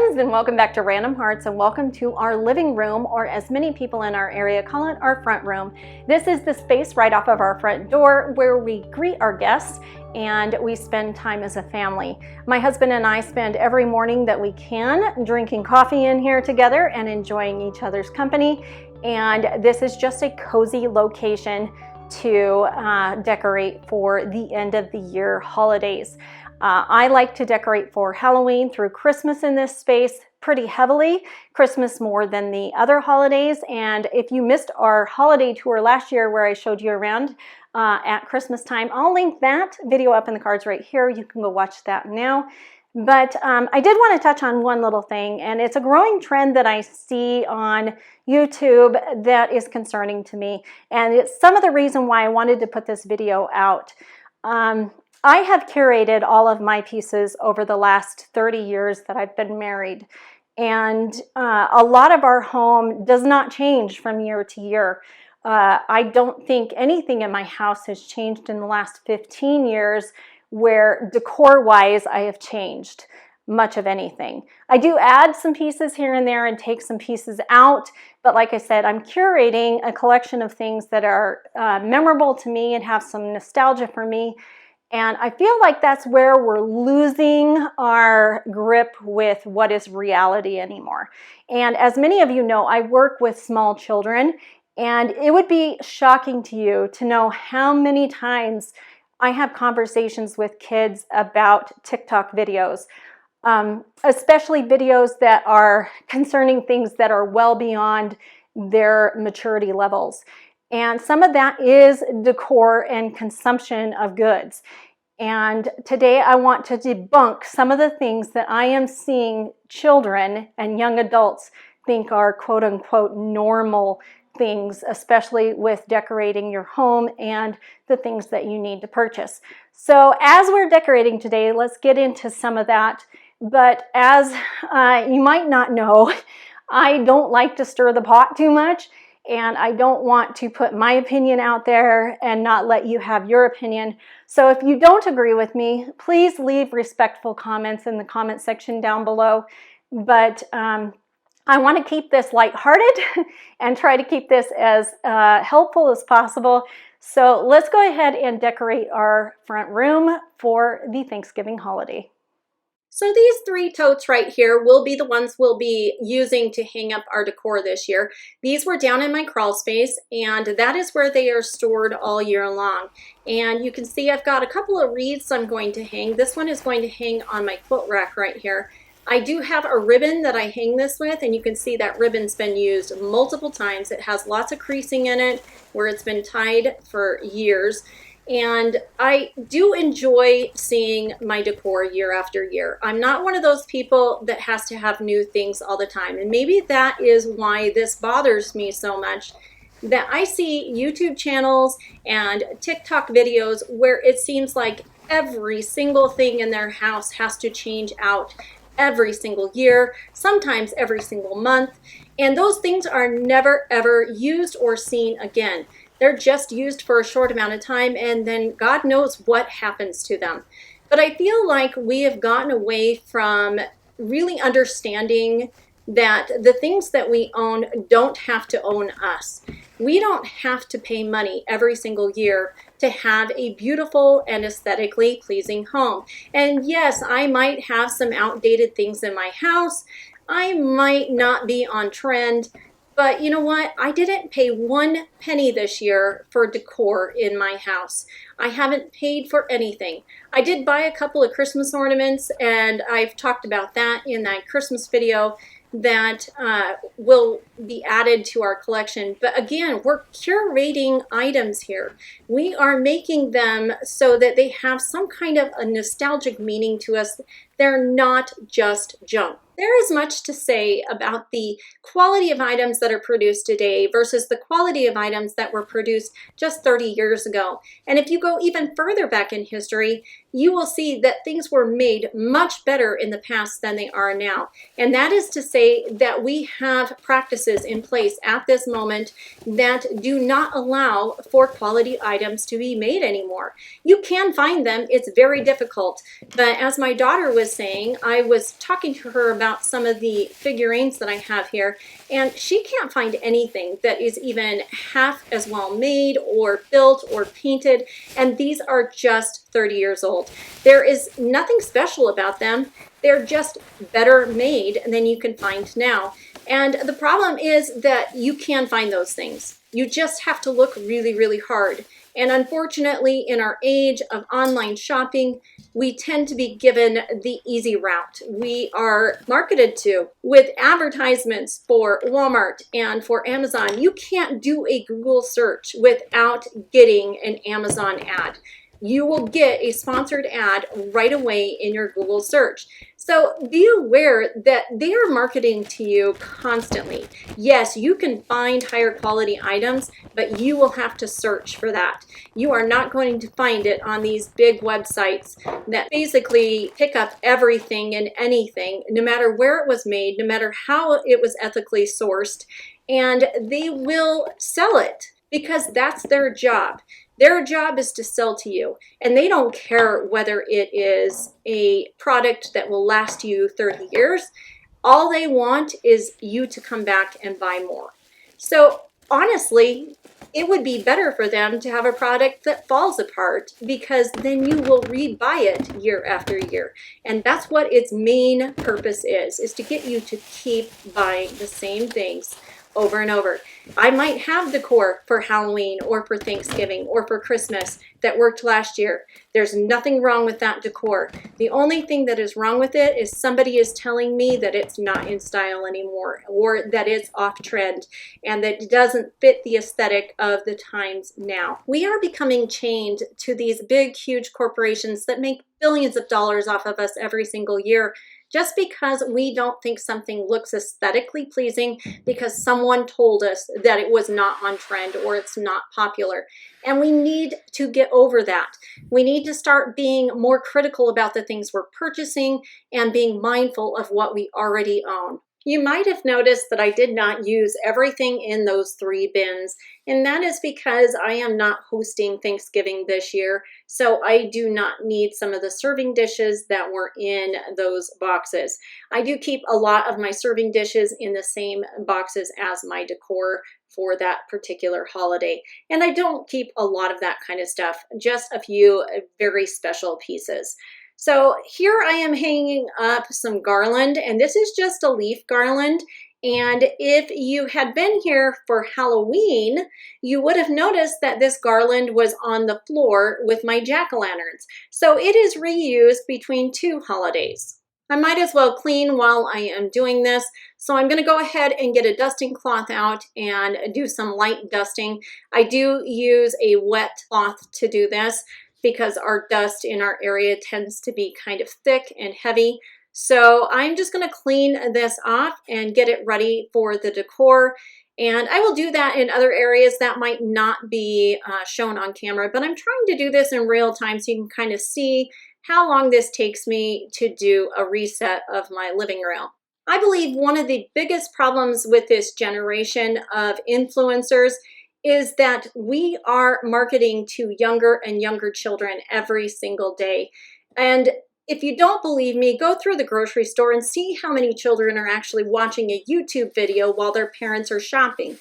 friends, and welcome back to Random Hearts, and welcome to our living room, or as many people in our area call it, our front room. This is the space right off of our front door where we greet our guests and we spend time as a family. My husband and I spend every morning that we can drinking coffee in here together and enjoying each other's company. And this is just a cozy location to decorate for the end of the year holidays. I like to decorate for Halloween through Christmas in this space pretty heavily, Christmas more than the other holidays. And if you missed our holiday tour last year where I showed you around at Christmas time, I'll link that video up in the cards right here. You can go watch that now. But I did want to touch on one little thing, and it's a growing trend that I see on YouTube that is concerning to me. And it's some of the reason why I wanted to put this video out. I have curated all of my pieces over the last 30 years that I've been married. And a lot of our home does not change from year to year. I don't think anything in my house has changed in the last 15 years where decor-wise I have changed much of anything. I do add some pieces here and there and take some pieces out, but like I said, I'm curating a collection of things that are memorable to me and have some nostalgia for me. And I feel like that's where we're losing our grip with what is reality anymore. And as many of you know, I work with small children, and it would be shocking to you to know how many times I have conversations with kids about TikTok videos, especially videos that are concerning things that are well beyond their maturity levels. And some of that is decor and consumption of goods. And today I want to debunk some of the things that I am seeing children and young adults think are quote unquote normal things, especially with decorating your home and the things that you need to purchase. So as we're decorating today, let's get into some of that. But as you might not know, I don't like to stir the pot too much. And I don't want to put my opinion out there and not let you have your opinion. So if you don't agree with me, please leave respectful comments in the comment section down below. But I want to keep this lighthearted and try to keep this as helpful as possible. So let's go ahead and decorate our front room for the Thanksgiving holiday. So these three totes right here will be the ones we'll be using to hang up our decor this year. These were down in my crawl space, and that is where they are stored all year long. And you can see I've got a couple of wreaths I'm going to hang. This one is going to hang on my quilt rack right here. I do have a ribbon that I hang this with, and you can see that ribbon's been used multiple times. It has lots of creasing in it where it's been tied for years. And I do enjoy seeing my decor year after year. I'm not one of those people that has to have new things all the time. And maybe that is why this bothers me so much, that I see YouTube channels and TikTok videos where it seems like every single thing in their house has to change out every single year, sometimes every single month. And those things are never ever used or seen again. They're just used for a short amount of time, and then God knows what happens to them. But I feel like we have gotten away from really understanding that the things that we own don't have to own us. We don't have to pay money every single year to have a beautiful and aesthetically pleasing home. And yes, I might have some outdated things in my house. I might not be on trend. But you know what? I didn't pay 1 penny this year for decor in my house. I haven't paid for anything. I did buy a couple of Christmas ornaments, and I've talked about that in that Christmas video that will be added to our collection. But again, we're curating items here. We are making them so that they have some kind of a nostalgic meaning to us. They're not just junk. There is much to say about the quality of items that are produced today versus the quality of items that were produced just 30 years ago. And if you go even further back in history, you will see that things were made much better in the past than they are now. And that is to say that we have practices practices in place at this moment that do not allow for quality items to be made anymore. You can find them, it's very difficult, but as my daughter was saying, I was talking to her about some of the figurines that I have here, and she can't find anything that is even half as well made or built or painted, and these are just 30 years old. There is nothing special about them. They're just better made than you can find now. And the problem is that you can find those things. You just have to look really, really hard. And unfortunately, in our age of online shopping, we tend to be given the easy route. We are marketed to with advertisements for Walmart and for Amazon. You can't do a Google search without getting an Amazon ad. You will get a sponsored ad right away in your Google search. So be aware that they are marketing to you constantly. Yes, you can find higher quality items, but you will have to search for that. You are not going to find it on these big websites that basically pick up everything and anything, no matter where it was made, no matter how it was ethically sourced, and they will sell it because that's their job. Their job is to sell to you, and they don't care whether it is a product that will last you 30 years. All they want is you to come back and buy more. So honestly, it would be better for them to have a product that falls apart, because then you will rebuy it year after year. And that's what its main purpose is to get you to keep buying the same things over and over. I might have decor for Halloween or for Thanksgiving or for Christmas that worked last year. There's nothing wrong with that decor. The only thing that is wrong with it is somebody is telling me that it's not in style anymore, or that it's off trend, and that it doesn't fit the aesthetic of the times now. We are becoming chained to these big, huge corporations that make billions of dollars off of us every single year, just because we don't think something looks aesthetically pleasing because someone told us that it was not on trend or it's not popular. And we need to get over that. We need to start being more critical about the things we're purchasing and being mindful of what we already own. You might have noticed that I did not use everything in those 3 bins, and that is because I am not hosting Thanksgiving this year, so I do not need some of the serving dishes that were in those boxes. I do keep a lot of my serving dishes in the same boxes as my decor for that particular holiday, and I don't keep a lot of that kind of stuff, just a few very special pieces. So here I am hanging up some garland, and this is just a leaf garland. And if you had been here for Halloween, you would have noticed that this garland was on the floor with my jack-o'-lanterns. So it is reused between 2 holidays. I might as well clean while I am doing this. So I'm gonna go ahead and get a dusting cloth out and do some light dusting. I do use a wet cloth to do this, because our dust in our area tends to be kind of thick and heavy. So I'm just gonna clean this off and get it ready for the decor. And I will do that in other areas that might not be shown on camera, but I'm trying to do this in real time so you can kind of see how long this takes me to do a reset of my living room. I believe one of the biggest problems with this generation of influencers is that we are marketing to younger and younger children every single day. And if you don't believe me, go through the grocery store and see how many children are actually watching a YouTube video while their parents are shopping.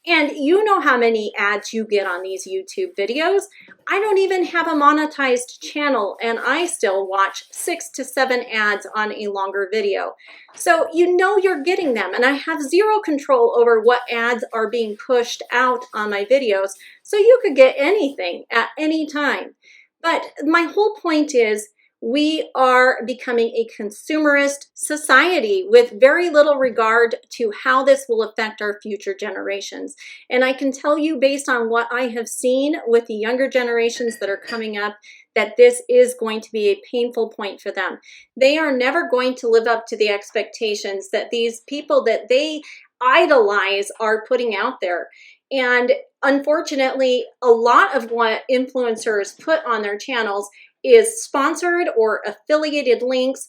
And you know how many ads you get on these YouTube videos. I don't even have a monetized channel, and I still watch 6 to 7 ads on a longer video. So you know you're getting them, and I have zero control over what ads are being pushed out on my videos, so you could get anything at any time. But my whole point is, we are becoming a consumerist society with very little regard to how this will affect our future generations. And I can tell you, based on what I have seen with the younger generations that are coming up, that this is going to be a painful point for them. They are never going to live up to the expectations that these people that they idolize are putting out there. And unfortunately, a lot of what influencers put on their channels is sponsored or affiliated links,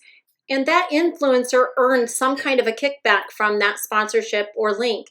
and that influencer earned some kind of a kickback from that sponsorship or link.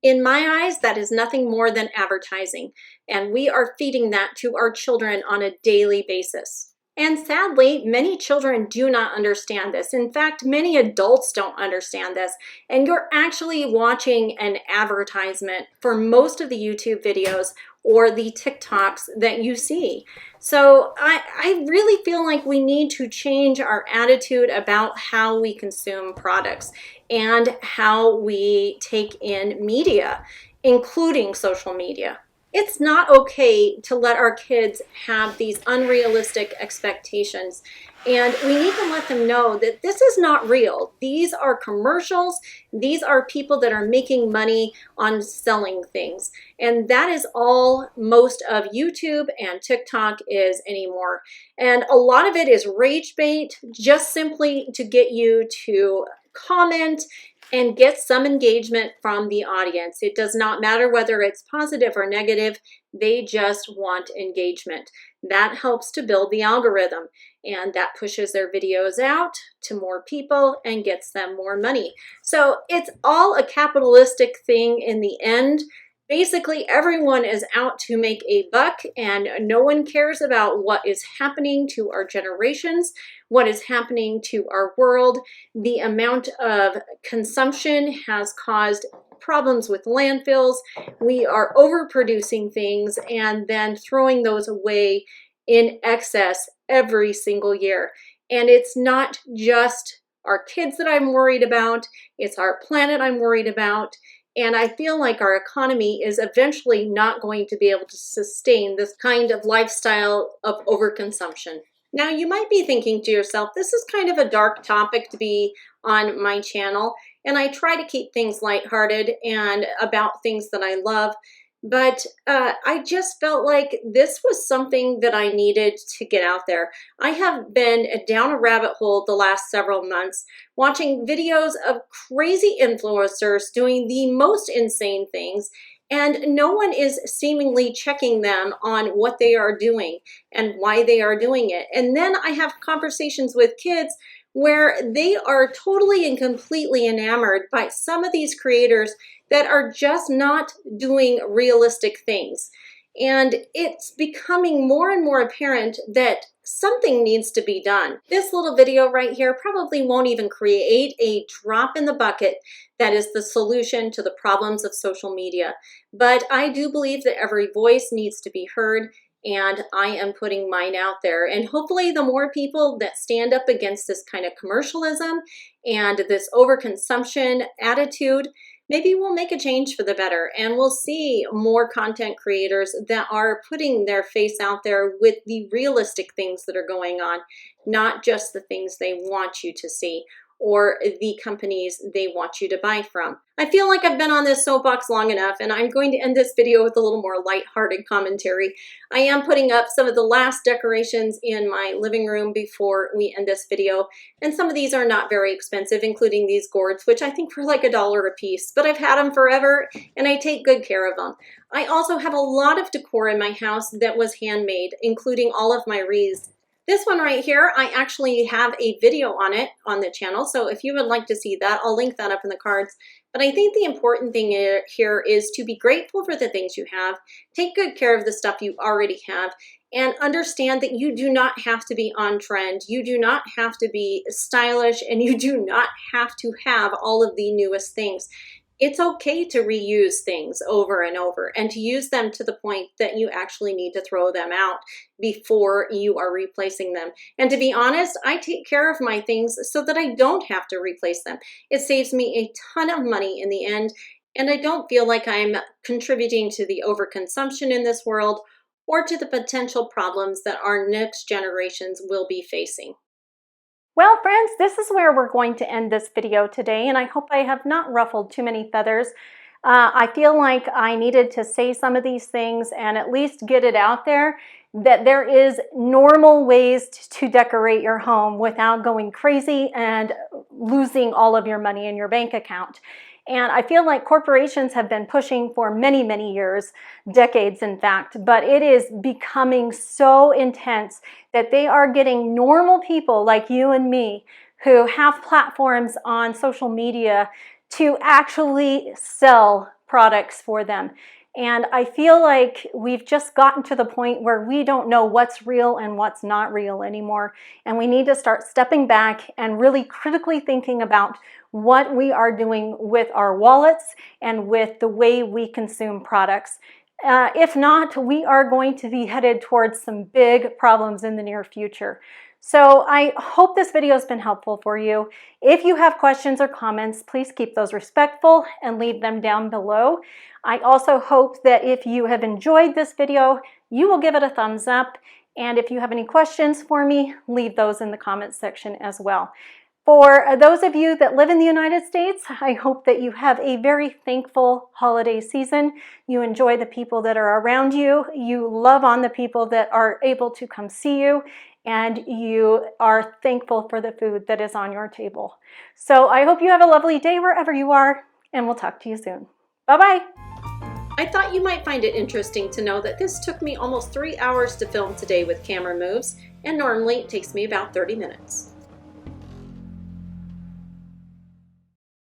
In my eyes, that is nothing more than advertising, and we are feeding that to our children on a daily basis. And sadly, many children do not understand this. In fact, many adults don't understand this. And you're actually watching an advertisement for most of the YouTube videos or the TikToks that you see. So I really feel like we need to change our attitude about how we consume products and how we take in media, including social media. It's not okay to let our kids have these unrealistic expectations. And we need to let them know that this is not real. These are commercials. These are people that are making money on selling things. And that is all most of YouTube and TikTok is anymore. And a lot of it is rage bait, just simply to get you to comment and get some engagement from the audience. It does not matter whether it's positive or negative, they just want engagement. That helps to build the algorithm, and that pushes their videos out to more people and gets them more money. So it's all a capitalistic thing in the end. Basically, everyone is out to make a buck, and no one cares about what is happening to our generations, what is happening to our world. The amount of consumption has caused problems with landfills. We are overproducing things and then throwing those away in excess every single year. And it's not just our kids that I'm worried about, it's our planet I'm worried about. And I feel like our economy is eventually not going to be able to sustain this kind of lifestyle of overconsumption. Now, you might be thinking to yourself, this is kind of a dark topic to be on my channel, and I try to keep things lighthearted and about things that I love, but I just felt like this was something that I needed to get out there. I have been down a rabbit hole the last several months watching videos of crazy influencers doing the most insane things, and no one is seemingly checking them on what they are doing and why they are doing it. And then I have conversations with kids where they are totally and completely enamored by some of these creators that are just not doing realistic things. And it's becoming more and more apparent that something needs to be done. This little video right here probably won't even create a drop in the bucket that is the solution to the problems of social media. But I do believe that every voice needs to be heard, and I am putting mine out there. And hopefully the more people that stand up against this kind of commercialism and this overconsumption attitude, maybe we'll make a change for the better, and we'll see more content creators that are putting their face out there with the realistic things that are going on, not just the things they want you to see or the companies they want you to buy from. I feel like I've been on this soapbox long enough, and I'm going to end this video with a little more lighthearted commentary. I am putting up some of the last decorations in my living room before we end this video, and some of these are not very expensive, including these gourds, which I think were like $1 a piece, but I've had them forever, and I take good care of them. I also have a lot of decor in my house that was handmade, including all of my wreaths. This one right here, I actually have a video on it on the channel, so if you would like to see that, I'll link that up in the cards. But I think the important thing here is to be grateful for the things you have, take good care of the stuff you already have, and understand that you do not have to be on trend, you do not have to be stylish, and you do not have to have all of the newest things. It's okay to reuse things over and over and to use them to the point that you actually need to throw them out before you are replacing them. And to be honest, I take care of my things so that I don't have to replace them. It saves me a ton of money in the end, and I don't feel like I'm contributing to the overconsumption in this world or to the potential problems that our next generations will be facing. Well, friends, this is where we're going to end this video today, and I hope I have not ruffled too many feathers. I feel like I needed to say some of these things and at least get it out there that there is normal ways to decorate your home without going crazy and losing all of your money in your bank account. And I feel like corporations have been pushing for many, many years, decades in fact, but it is becoming so intense that they are getting normal people like you and me who have platforms on social media to actually sell products for them. And I feel like we've just gotten to the point where we don't know what's real and what's not real anymore. And we need to start stepping back and really critically thinking about what we are doing with our wallets and with the way we consume products. If not, we are going to be headed towards some big problems in the near future. So I hope this video has been helpful for you. If you have questions or comments, please keep those respectful and leave them down below. I also hope that if you have enjoyed this video, you will give it a thumbs up. And if you have any questions for me, leave those in the comments section as well. For those of you that live in the United States, I hope that you have a very thankful holiday season. You enjoy the people that are around you. You love on the people that are able to come see you. And you are thankful for the food that is on your table. So I hope you have a lovely day wherever you are, and we'll talk to you soon. Bye-bye. I thought you might find it interesting to know that this took me almost 3 hours to film today with camera moves, and normally it takes me about 30 minutes.